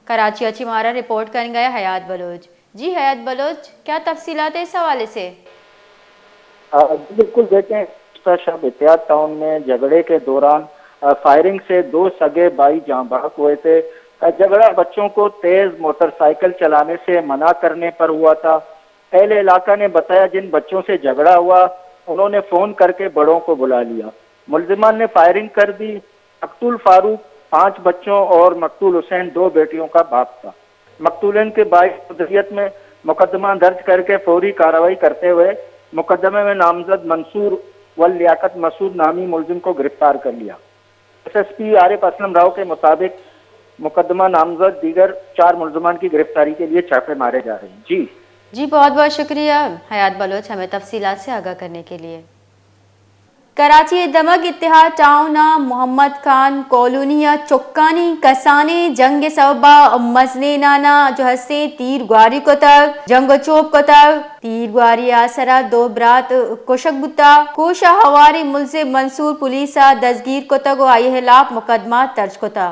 कराची अच्छी मारा रिपोर्ट कर गया हयात बलोच। जी हयात बलोच, क्या तफसीलात है इस हवाले से? बिल्कुल देखें, शब एहतियात टाउन में झगड़े के दौरान फायरिंग से दो सगे भाई जाँ बहक हुए थे। झगड़ा बच्चों को तेज मोटरसाइकिल चलाने से मना करने पर हुआ था। पहले इलाका ने बताया जिन बच्चों से झगड़ा हुआ उन्होंने फोन करके बड़ों को बुला लिया। मुलजिमान ने फायरिंग कर दी। मकतूल फारूक 5 बच्चों और मकतूल हुसैन 2 बेटियों का बाप था। मकतूलन के बाईस मुद्दत में मुकदमा दर्ज करके फौरी कार्रवाई करते हुए मुकदमे में नामजद मंसूर व लियाकत मसूद नामी मुलजिम को गिरफ्तार कर लिया। एसएसपी आरिफ असलम राव के मुताबिक मुकदमा नामजद दीगर 4 मुलजमान की गिरफ्तारी के लिए छापे मारे जा रहे हैं। जी बहुत बहुत शुक्रिया हयात बलोच हमें तफसीलात से आगाह करने के लिए। कराची दमक इत्तेहाद टाउन मोहम्मद खान कॉलोनी चुक्कानी कसाने जंग सबबा मजने नाना जो हसे तीर गुआरी को तक जंग चोप को तक तीर गुआरी आसरा 2 बरात कोशक बुता कोशा हवारी मुलजिम मंसूर पुलिस दसगीर को तक आई हिलाफ मुकदमा दर्ज को था।